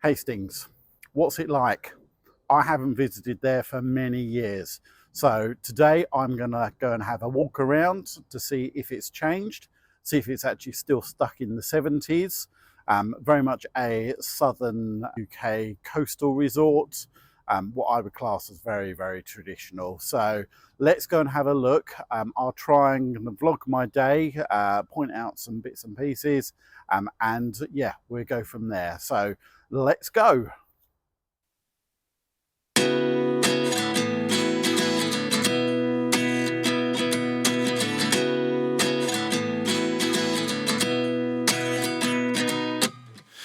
Hastings, what's it like? I haven't visited there for many years. So today I'm gonna go and have a walk around to see if it's changed, see if it's actually still stuck in the 70s. Very much a southern UK coastal resort, what I would class as very, very traditional. So let's go and have a look. I'll try and vlog my day, point out some bits and pieces, and yeah, we'll go from there. So let's go.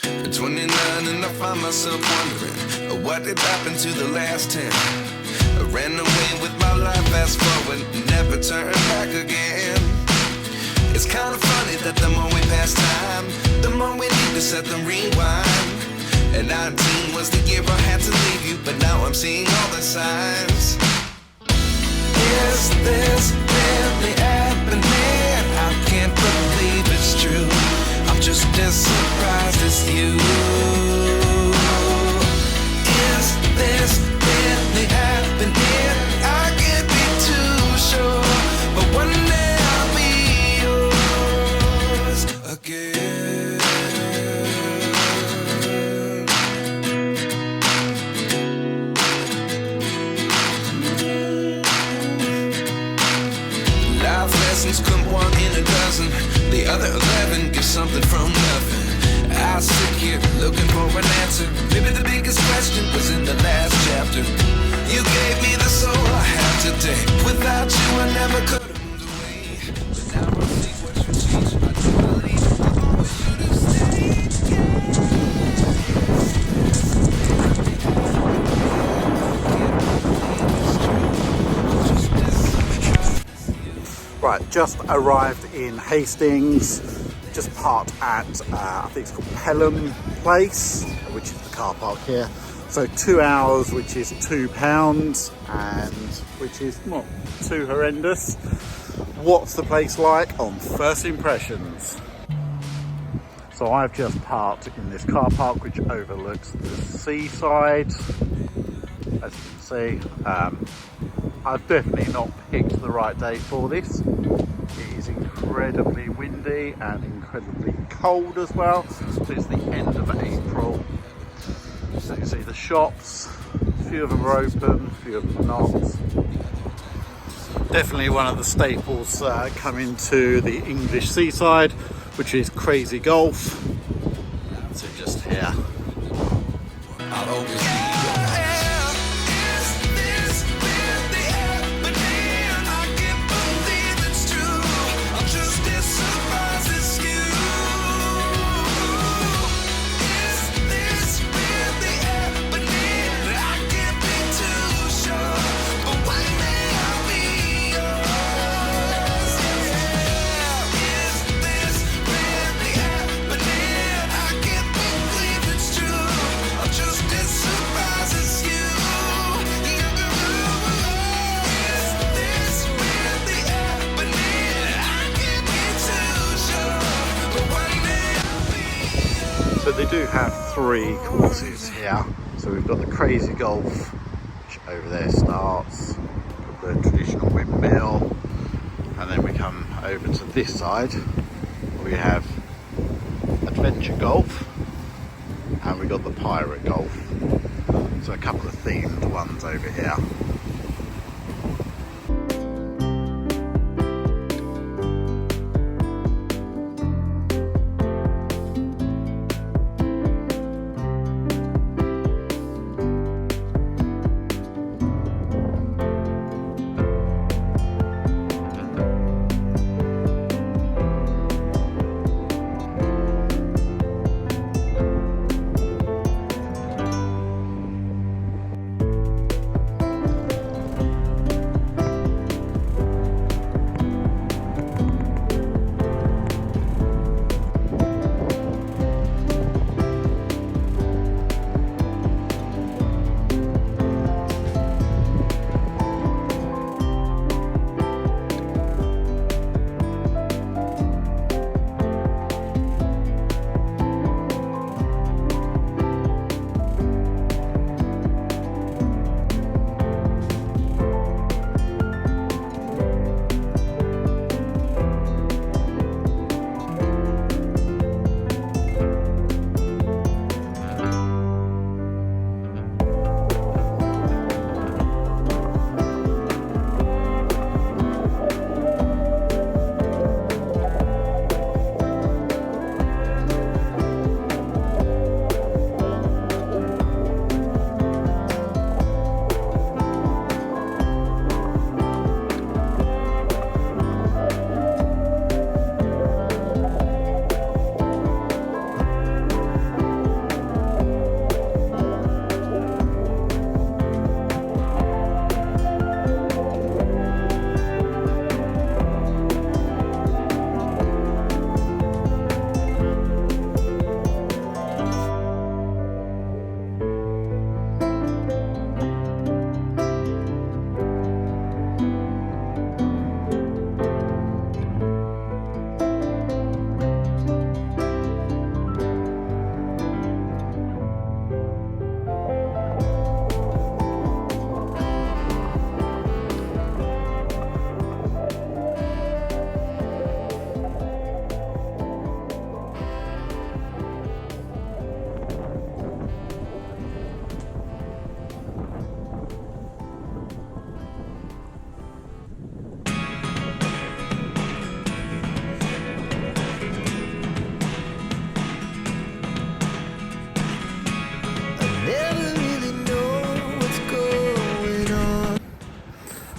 At 29 and I find myself wondering what did happen to the last 10. I ran away with my life, fast forward, never turn back again. It's kind of funny that the more we pass time, the more we need to set the rewind. And 19 was the year I had to leave you, but now I'm seeing all the signs. Is this really happening? I can't believe it's true. I'm just as surprised as you. Is this really happening? I can't be too sure, but one day I'll be yours again. Life lessons come one in a dozen. The other 11 give something from nothing. I sit here looking for an answer. Maybe the biggest question was in the last chapter. You gave me the soul I have today. Without you I never could have moved away. But now I see what you changed. I do believe I always should have stayed. Right, just arrived in Hastings, just parked at, I think it's called Pelham Place, which is the car park here. So 2 hours, which is £2, and which is not too horrendous. What's the place like on first impressions? So I've just parked in this car park, which overlooks the seaside, as you can see. I've definitely not picked the right day for this. It is incredibly windy and incredibly cold as well. So it's the end of April. So you can see the shops, a few of them are open, a few of them are not. Definitely one of the staples coming to the English seaside, which is crazy golf. So just here. I'll always be yours. So they do have 3 courses here. So we've got the crazy golf, which over there starts, the traditional windmill, and then we come over to this side. We have adventure golf, and we got the pirate golf. So a couple of themed ones over here.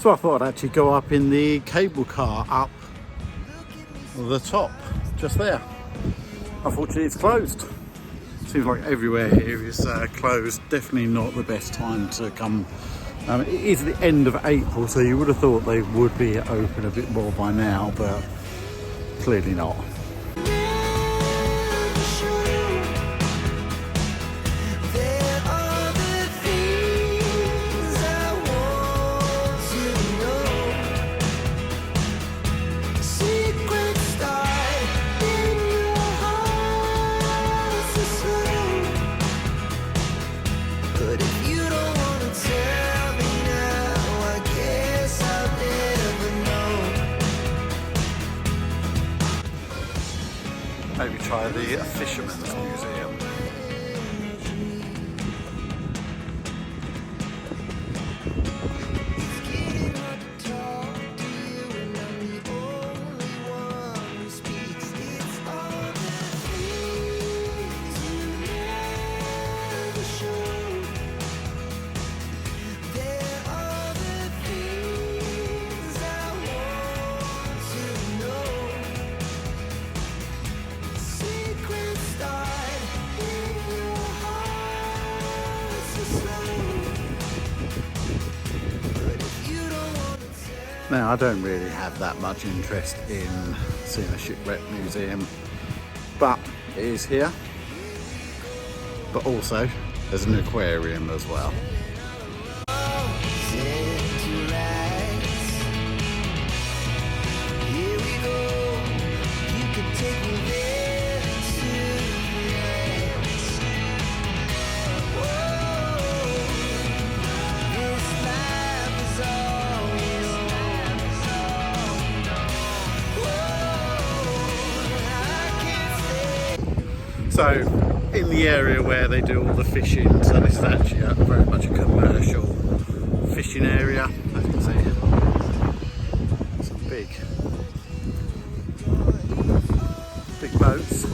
So I thought I'd actually go up in the cable car up the top, just there. Unfortunately it's closed. Seems like everywhere here is closed. Definitely not the best time to come. It is the end of April, so you would have thought they would be open a bit more by now, but clearly not. Maybe try the Fisherman's Museum. Now, I don't really have that much interest in seeing a shipwreck museum, but it is here. But also, there's an aquarium as well. So, in the area where they do all the fishing, so this is actually very much a commercial fishing area, as you can see. Some big boats.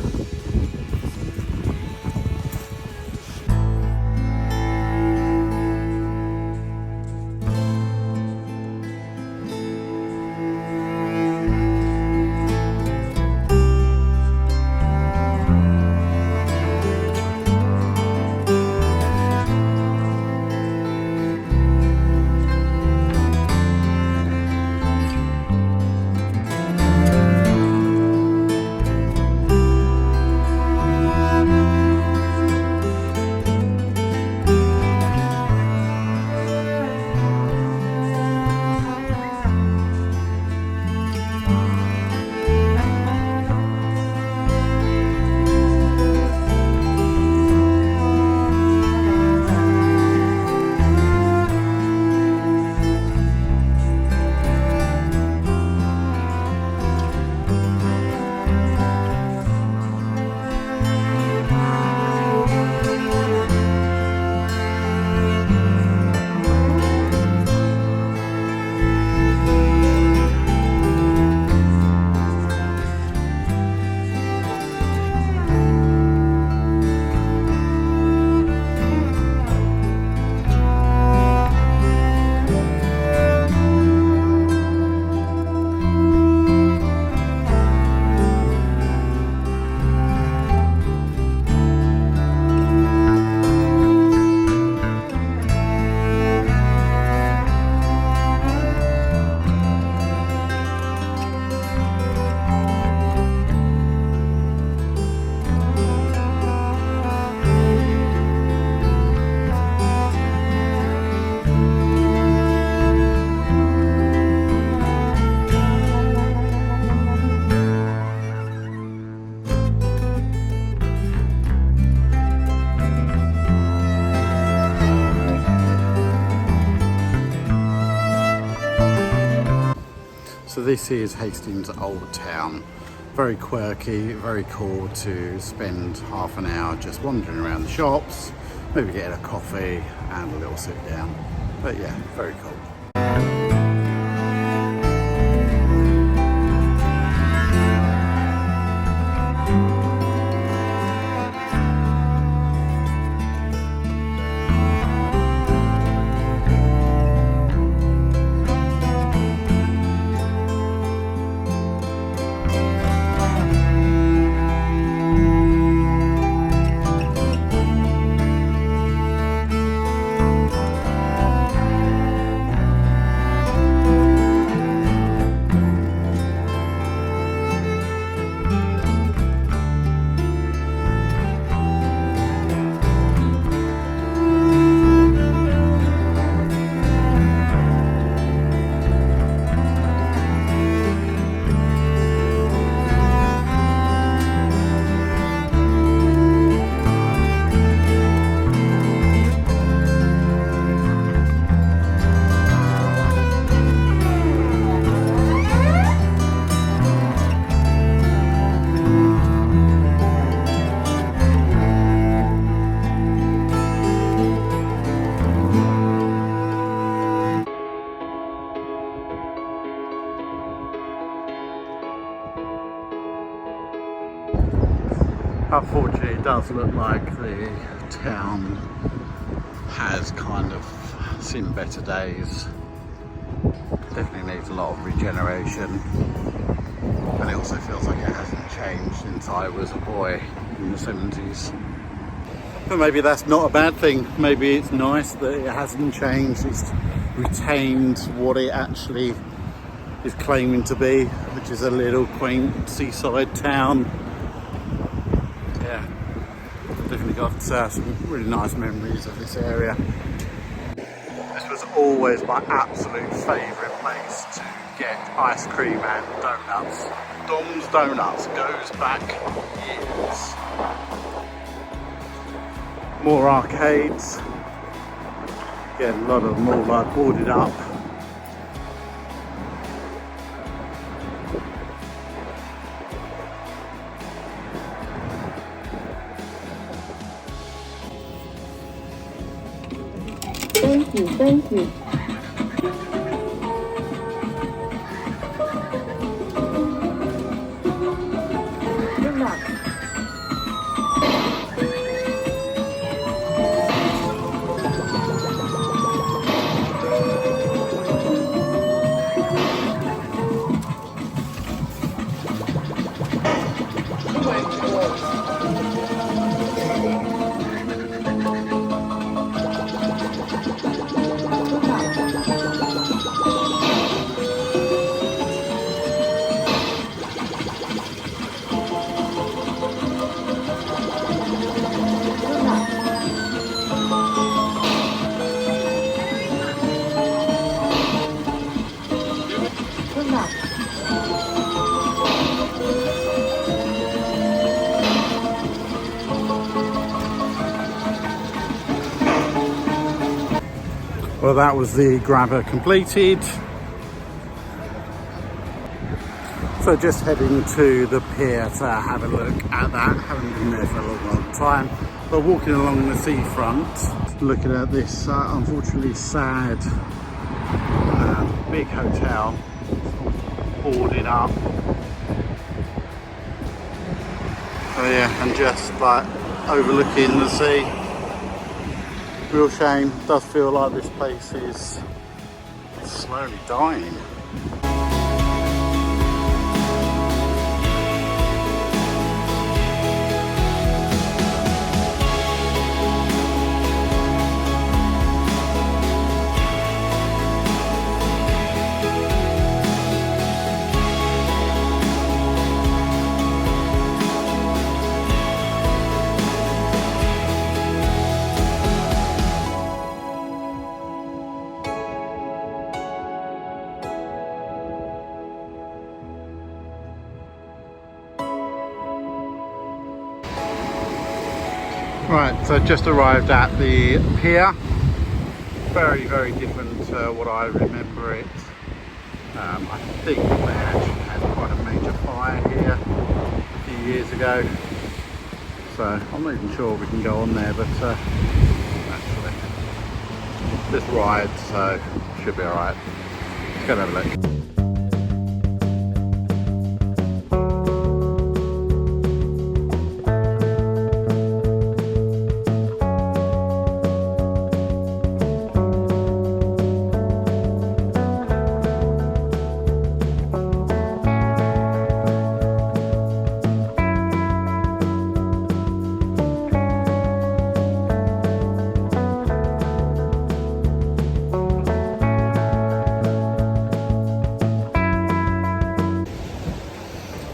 So this is Hastings Old Town. Very quirky, very cool to spend half an hour just wandering around the shops, maybe getting a coffee and a little sit down. But yeah, very cool. unfortunately it does look like the town has kind of seen better days. Definitely needs a lot of regeneration, and it also feels like it hasn't changed since I was a boy in the 70s. But maybe that's not a bad thing. Maybe it's nice that it hasn't changed. It's retained what it actually is claiming to be, which is a little quaint seaside town. Yeah, definitely got some really nice memories of this area. This was always my absolute favourite place to get ice cream and donuts. Dom's Donuts goes back years. More arcades. Again, a lot of them all like boarded up. Thank you. Good luck. Well, that was the grabber completed. So just heading to the pier to have a look at that. Haven't been there for a long time. But walking along the seafront, looking at this unfortunately sad big hotel, boarded up. So yeah, and just like overlooking the sea. Real shame. Does feel like this place is slowly dying. Right, so just arrived at the pier. Very, very different to what I remember it. I think they actually had quite a major fire here a few years ago. So I'm not even sure we can go on there, but actually, this ride, so should be alright. Let's go and have a look.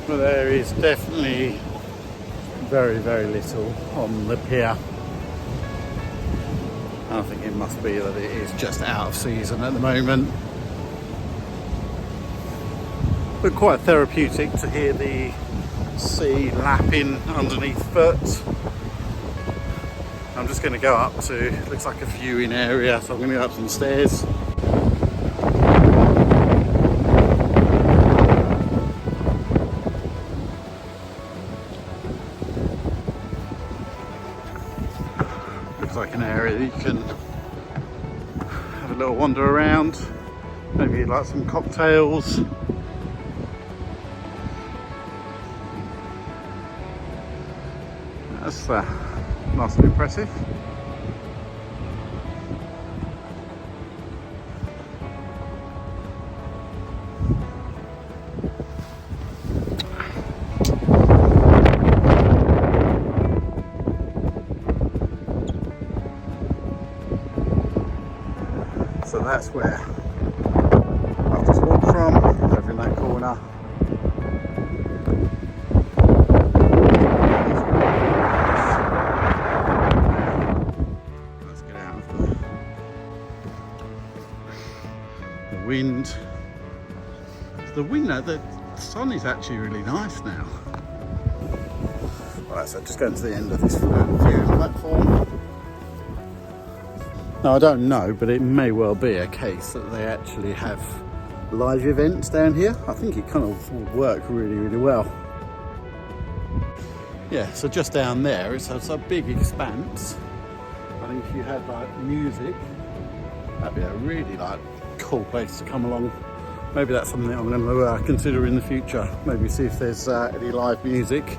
Well, there is definitely very, very little on the pier. I think it must be that it is just out of season at the moment. But quite therapeutic to hear the sea lapping underneath foot. I'm just going to go up to, looks like a viewing area, so I'm going to go up some stairs. Like an area that you can have a little wander around, maybe like some cocktails. looks nice and impressive. So that's where I've just walked from, over in that corner. Let's get out of the wind. The wind, the sun is actually really nice now. Right, so just going to the end of this viewing platform. Now I don't know, but it may well be a case that they actually have live events down here. I think it kind of will work really, really well. Yeah, so just down there, it's a big expanse. I think if you had like music, that'd be a really like cool place to come along. Maybe that's something I'm going to consider in the future. Maybe see if there's any live music.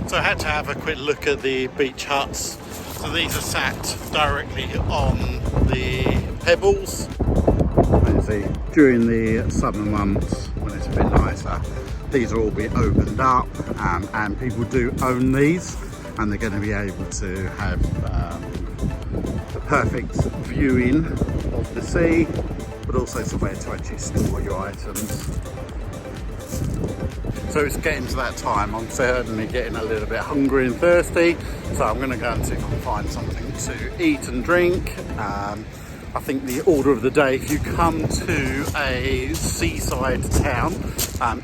So I had to have a quick look at the beach huts. So these are sat directly on the pebbles. You see, during the summer months when it's a bit nicer, these will all be opened up, and people do own these, and they're going to be able to have the perfect viewing of the sea, but also somewhere to actually store your items. So it's getting to that time. I'm certainly getting a little bit hungry and thirsty, so I'm going to go and see if I can find something to eat and drink. I think the order of the day, if you come to a seaside town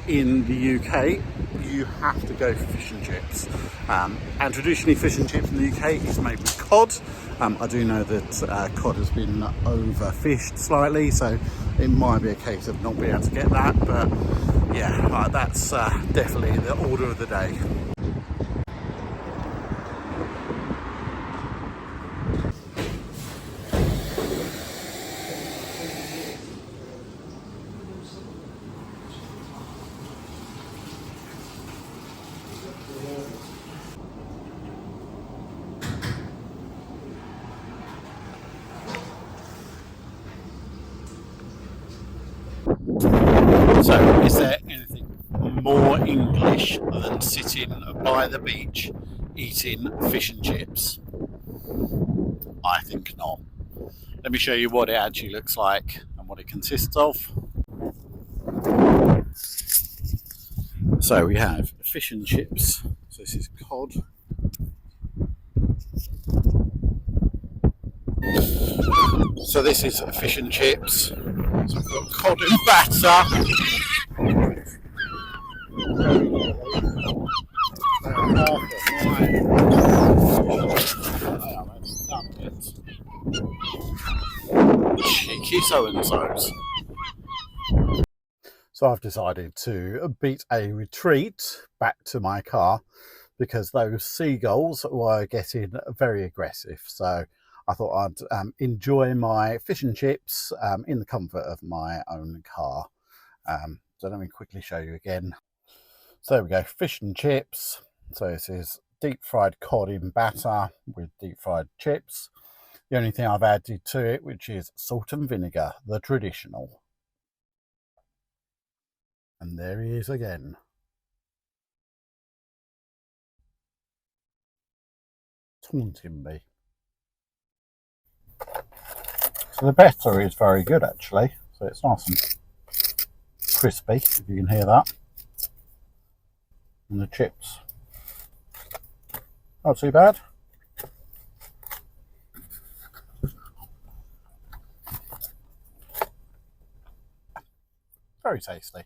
in the UK, you have to go for fish and chips. And traditionally fish and chips in the UK is made with cod. I do know that cod has been overfished slightly, so it might be a case of not being able to get that, but yeah, that's definitely the order of the day. So, is there anything more English than sitting by the beach eating fish and chips? I think not. Let me show you what it actually looks like and what it consists of. So we have fish and chips. So this is cod. So this is fish and chips. So I've got cod and batter. Cheeky so-and-sos. So I've decided to beat a retreat back to my car because those seagulls were getting very aggressive. So I thought I'd enjoy my fish and chips in the comfort of my own car. So let me quickly show you again. So there we go, fish and chips. So this is deep fried cod in batter with deep fried chips. The only thing I've added to it, which is salt and vinegar, the traditional. And there he is again. Taunting me. So the batter is very good actually. So it's nice and crispy, if you can hear that. And the chips, not too bad. Very tasty.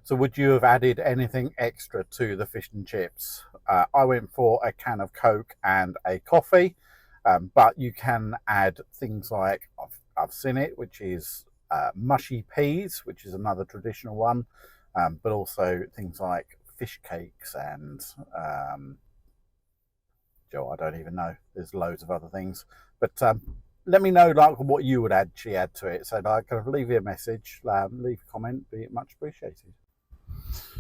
So would you have added anything extra to the fish and chips? I went for a can of Coke and a coffee, but you can add things like, I've seen it, which is mushy peas, which is another traditional one, but also things like fish cakes and Joe, I don't even know. There's loads of other things, but let me know like what you would actually add to it. So like, kind of leave you a message, leave a comment, be much appreciated.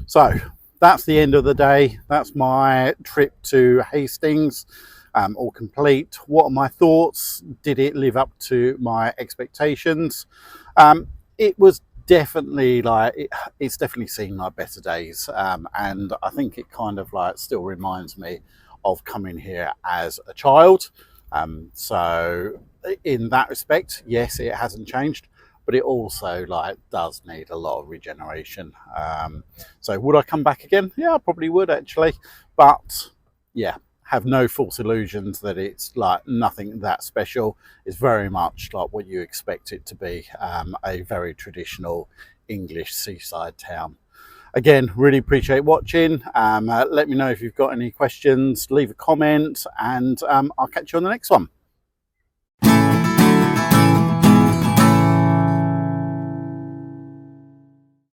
So that's the end of the day. That's my trip to Hastings, all complete. What are my thoughts? Did it live up to my expectations? It was definitely like it's definitely seen like better days, and I think it kind of like still reminds me of coming here as a child. So in that respect, yes, it hasn't changed, but it also like does need a lot of regeneration. So would I come back again? Yeah, I probably would actually, but yeah, have no false illusions that it's like nothing that special. It's very much like what you expect it to be, a very traditional English seaside town. Again, really appreciate watching. Let me know if you've got any questions, leave a comment, and I'll catch you on the next one.